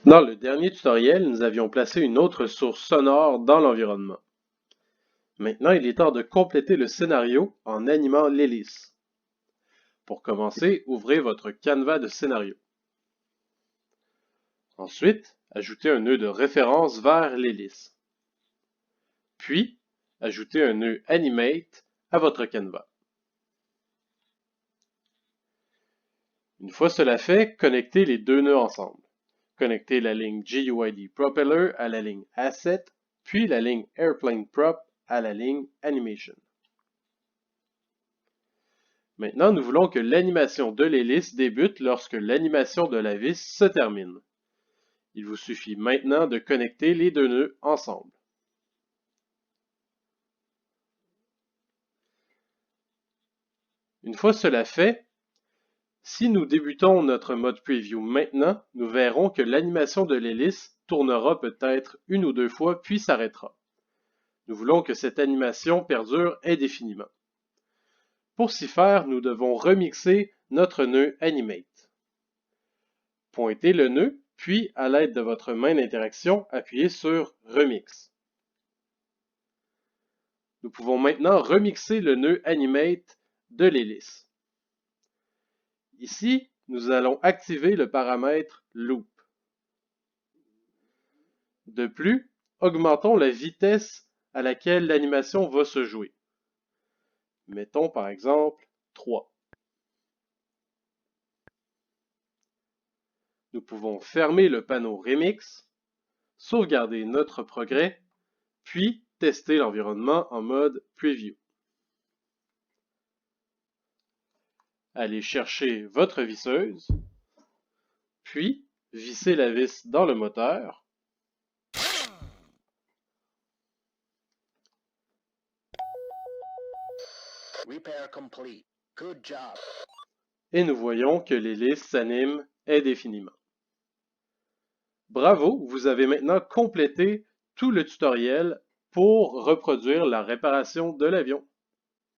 Dans le dernier tutoriel, nous avions placé une autre source sonore dans l'environnement. Maintenant, il est temps de compléter le scénario en animant l'hélice. Pour commencer, ouvrez votre canevas de scénario. Ensuite, ajoutez un nœud de référence vers l'hélice. Puis, ajoutez un nœud Animate à votre canevas. Une fois cela fait, connectez les deux nœuds ensemble. Connectez la ligne GUID Propeller à la ligne Asset, puis la ligne Airplane Prop à la ligne Animation. Maintenant, nous voulons que l'animation de l'hélice débute lorsque l'animation de la vis se termine. Il vous suffit maintenant de connecter les deux nœuds ensemble. Une fois cela fait, si nous débutons notre mode Preview maintenant, nous verrons que l'animation de l'hélice tournera peut-être une ou deux fois puis s'arrêtera. Nous voulons que cette animation perdure indéfiniment. Pour s'y faire, nous devons remixer notre nœud Animate. Pointez le nœud, puis à l'aide de votre main d'interaction, appuyez sur Remix. Nous pouvons maintenant remixer le nœud Animate de l'hélice. Ici, nous allons activer le paramètre Loop. De plus, augmentons la vitesse à laquelle l'animation va se jouer. Mettons par exemple 3. Nous pouvons fermer le panneau Remix, sauvegarder notre progrès, puis tester l'environnement en mode Preview. Allez chercher votre visseuse, puis vissez la vis dans le moteur. Repair complete. Good job. Et nous voyons que l'hélice s'anime indéfiniment. Bravo, vous avez maintenant complété tout le tutoriel pour reproduire la réparation de l'avion.